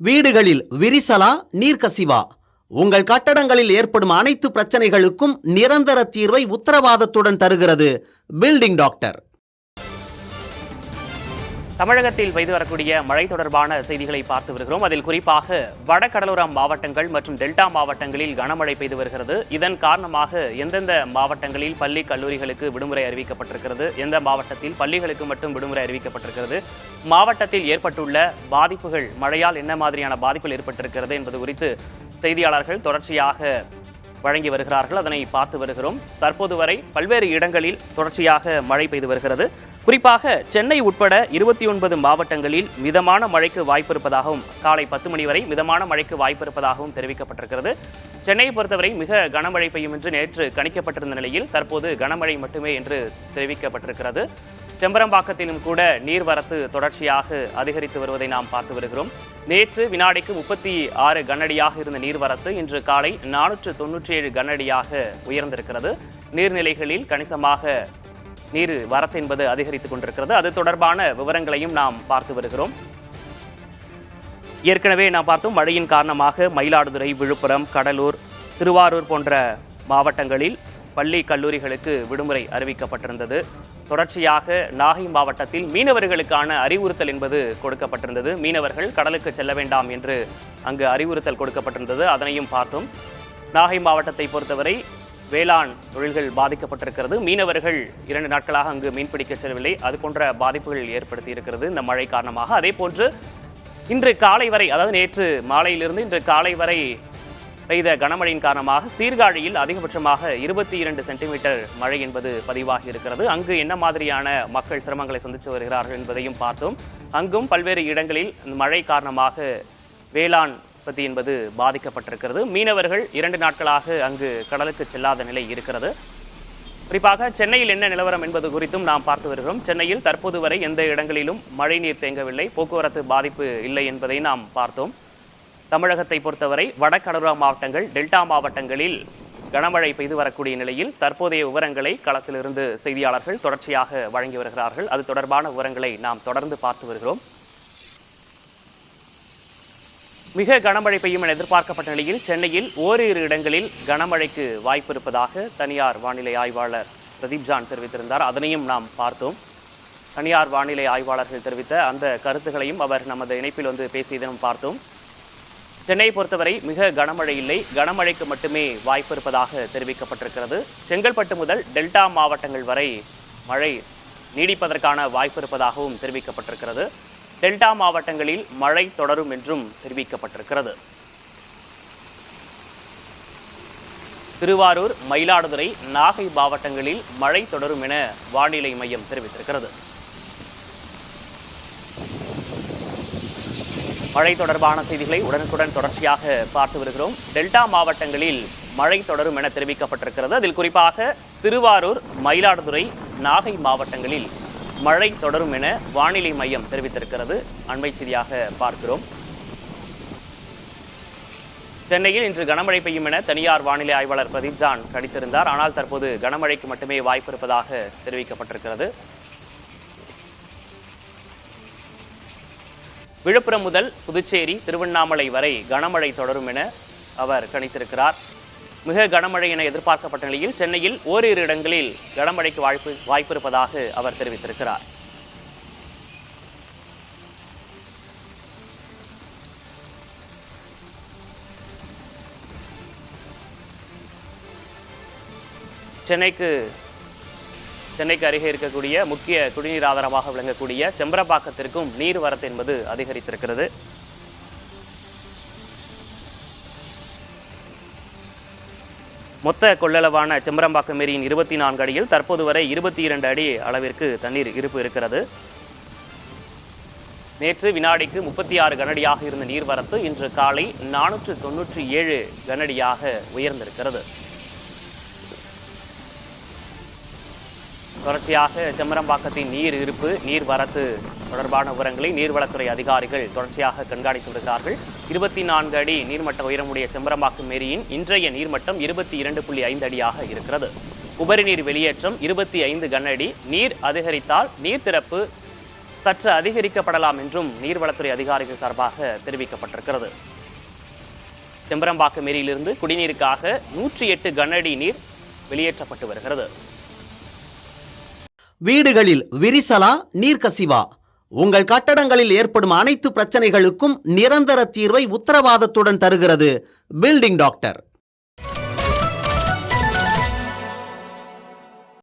வீடுகளில் விரிசலா, நீர்க்கசிவா? உங்கள் கட்டடங்களில் ஏற்படும் அனைத்து பிரச்சனைகளுக்கும் நிரந்தர தீர்வை உத்தரவாதத்துடன் தருகிறது பில்டிங் டாக்டர். தமிழகத்தில் பெய்து வரக்கூடிய மழை தொடர்பான செய்திகளை பார்த்து வருகிறோம். அதில் குறிப்பாக வடகடலோர மாவட்டங்கள் மற்றும் டெல்டா மாவட்டங்களில் கனமழை பெய்து வருகிறது. இதன் காரணமாக எந்தெந்த மாவட்டங்களில் பள்ளி கல்லூரிகளுக்கு விடுமுறை அறிவிக்கப்பட்டிருக்கிறது, எந்த மாவட்டத்தில் பள்ளிகளுக்கு மட்டும் விடுமுறை அறிவிக்கப்பட்டிருக்கிறது, மாவட்டத்தில் ஏற்பட்டுள்ள பாதிப்புகள், மழையால் என்ன மாதிரியான பாதிப்புகள் ஏற்பட்டிருக்கிறது என்பது குறித்து செய்தியாளர்கள் தொடர்ச்சியாக வழங்கி வருகிறார்கள். அதனை பார்த்து வருகிறோம். தற்போது வரை பல்வேறு இடங்களில் தொடர்ச்சியாக மழை பெய்து வருகிறது. குறிப்பாக சென்னை உட்பட 29 மாவட்டங்களில் மிதமான மழைக்கு வாய்ப்பிருப்பதாகவும், காலை 10 மணி வரை மிதமான மழைக்கு வாய்ப்பிருப்பதாகவும் தெரிவிக்கப்பட்டிருக்கிறது. சென்னையை பொறுத்தவரை மிக கனமழை பெய்யும் என்று நேற்று கணிக்கப்பட்டிருந்த நிலையில் தற்போது கனமழை மட்டுமே என்று தெரிவிக்கப்பட்டிருக்கிறது. செம்பரம்பாக்கத்திலும் கூட நீர்வரத்து தொடர்ச்சியாக அதிகரித்து வருவதை நாம் பார்த்து வருகிறோம். நேற்று வினாடிக்கு 36 கனஅடியாக இருந்த நீர்வரத்து இன்று காலை 497 கனஅடியாக உயர்ந்திருக்கிறது. நீர்நிலைகளில் கணிசமாக நீர் வரத்து என்பது அதிகரித்துக் கொண்டிருக்கிறது. அது தொடர்பான விவரங்களையும் நாம் பார்த்து வருகிறோம். ஏற்கனவே நாம் பார்த்தோம், மழையின் காரணமாக மயிலாடுதுறை, விழுப்புரம், கடலூர், திருவாரூர் போன்ற மாவட்டங்களில் பள்ளி கல்லூரிகளுக்கு விடுமுறை அறிவிக்கப்பட்டிருந்தது. தொடர்ச்சியாக நாகை மாவட்டத்தில் மீனவர்களுக்கான அறிவுறுத்தல் என்பது கொடுக்கப்பட்டிருந்தது. மீனவர்கள் கடலுக்கு செல்ல வேண்டாம் என்று அங்கு அறிவுறுத்தல் கொடுக்கப்பட்டிருந்தது. அதனையும் பார்த்தோம். நாகை மாவட்டத்தை பொறுத்தவரை வேளாண் தொழில்கள் பாதிக்கப்பட்டிருக்கிறது. மீனவர்கள் 2 நாட்களாக அங்கு மீன்பிடிக்க செல்லவில்லை. அது போன்ற பாதிப்புகள் ஏற்படுத்தி இருக்கிறது இந்த மழை காரணமாக. அதே போன்று இன்று காலை வரை, அதாவது நேற்று மாலையிலிருந்து இன்று காலை வரை பெய்த கனமழையின் காரணமாக சீர்காழியில் அதிகபட்சமாக 22 சென்டிமீட்டர் மழை என்பது பதிவாகி இருக்கிறது. அங்கு என்ன மாதிரியான மக்கள் சிரமங்களை சந்தித்து வருகிறார்கள் என்பதையும் பார்த்தோம். அங்கும் பல்வேறு இடங்களில் மழை காரணமாக வேளாண் உற்பத்தி என்பது பாதிக்கப்பட்டிருக்கிறது. மீனவர்கள் 2 நாட்களாக அங்கு கடலுக்கு செல்லாத நிலை இருக்கிறது. குறிப்பாக சென்னையில் என்ன நிலவரம் என்பது குறித்தும் நாம் பார்த்து வருகிறோம். சென்னையில் தற்போது வரை எந்த இடங்களிலும் மழை நீர் தேங்கவில்லை, போக்குவரத்து பாதிப்பு இல்லை என்பதை நாம் பார்த்தோம். தமிழகத்தை பொறுத்தவரை வடகடலோர மாவட்டங்கள், டெல்டா மாவட்டங்களில் கனமழை பெய்து வரக்கூடிய நிலையில் தற்போதைய விவரங்களை களத்திலிருந்து செய்தியாளர்கள் தொடர்ச்சியாக வழங்கி வருகிறார்கள். அது தொடர்பான விவரங்களை நாம் தொடர்ந்து பார்த்து வருகிறோம். மிக கனமழை பெய்யும் என எதிர்பார்க்கப்பட்ட நிலையில் சென்னையில் ஓரிரு இடங்களில் கனமழைக்கு வாய்ப்பு இருப்பதாக தனியார் வானிலை ஆய்வாளர் பிரதீப் ஜான் தெரிவித்திருந்தார். அதனையும் நாம் பார்த்தோம். தனியார் வானிலை ஆய்வாளர்கள் தெரிவித்த அந்த கருத்துக்களையும் அவர் நமது இணைப்பில் வந்து பேசியதையும் பார்த்தோம். சென்னையை பொறுத்தவரை மிக கனமழை இல்லை, கனமழைக்கு மட்டுமே வாய்ப்பு இருப்பதாக தெரிவிக்கப்பட்டிருக்கிறது. செங்கல்பட்டு முதல் டெல்டா மாவட்டங்கள் வரை மழை நீடிப்பதற்கான வாய்ப்பு இருப்பதாகவும் தெரிவிக்கப்பட்டிருக்கிறது. டெல்டா மாவட்டங்களில் மழை தொடரும் என்றும் தெரிவிக்கப்பட்டிருக்கிறது. திருவாரூர், மயிலாடுதுறை, நாகை மாவட்டங்களில் மழை தொடரும் என வானிலை மையம் தெரிவித்திருக்கிறது. மழை தொடர்பான செய்திகளை உடனுக்குடன் தொடர்ச்சியாக பார்த்து வருகிறோம். டெல்டா மாவட்டங்களில் மழை தொடரும் என தெரிவிக்கப்பட்டிருக்கிறது. அதில் குறிப்பாக திருவாரூர், மயிலாடுதுறை, நாகை மாவட்டங்களில் மழை தொடரும் என வானிலை மையம் தெரிவித்திருக்கிறது. அண்மை செய்தியாக பார்க்கிறோம். சென்னையில் இன்று கனமழை பெய்யும் என தனியார் வானிலை ஆய்வாளர் பிரதீப் ஜான் கணித்திருந்தார். ஆனால் தற்போது கனமழைக்கு மட்டுமே வாய்ப்பு இருப்பதாக தெரிவிக்கப்பட்டிருக்கிறது. விழுப்புரம் முதல் புதுச்சேரி, திருவண்ணாமலை வரை கனமழை தொடரும் என அவர் கணித்திருக்கிறார். மிக கனமழை என எதிர்பார்க்கப்பட்ட நிலையில் சென்னையில் ஓரிரு இடங்களில் கனமழைக்கு வாய்ப்பு இருப்பதாக அவர் தெரிவித்திருக்கிறார். சென்னைக்கு அருகே இருக்கக்கூடிய முக்கிய குடிநீர் ஆதாரமாக விளங்கக்கூடிய செம்பரம்பாக்கத்திற்கும் நீர்வரத்து என்பது அதிகரித்திருக்கிறது. மொத்த கொள்ளளவான செம்பரம்பாக்கம் ஏரியின் 24 அடியில் தற்போது வரை 22 அடி அளவிற்கு தண்ணீர் இருப்பு இருக்கிறது. நேற்று வினாடிக்கு 36 கனஅடியாக இருந்த நீர்வரத்து இன்று காலை 497 கனஅடியாக உயர்ந்திருக்கிறது. தொடர்ச்சியாக செம்பரம்பாக்கத்தின் நீர் இருப்பு, நீர்வரத்து தொடர்பான விவரங்களை நீர்வளத்துறை அதிகாரிகள் தொடர்ச்சியாக கண்காணித்து வருகிறார்கள். 24 அடி நீர்மட்ட உயரமுடைய செம்பரம்பாக்கம் ஏரியின் இன்றைய நீர்மட்டம் 22.5 அடியாக இருக்கிறது. உபரி நீர் வெளியேற்றம் 25 கனஅடி. நீர் அதிகரித்தால் நீர் திறப்பு சற்று அதிகரிக்கப்படலாம் என்றும் நீர்வளத்துறை அதிகாரிகள் சார்பாக தெரிவிக்கப்பட்டிருக்கிறது. செம்பரம்பாக்கம் ஏரியிலிருந்து குடிநீருக்காக 108 கனஅடி நீர் வெளியேற்றப்பட்டு வருகிறது. வீடுகளில் விரிசலா, நீர்க்கசிவா? உங்கள் கட்டடங்களில் ஏற்படும் அனைத்து பிரச்சனைகளுக்கும் நிரந்தர தீர்வை உத்தரவாதத்துடன் தருகிறது பில்டிங் டாக்டர்.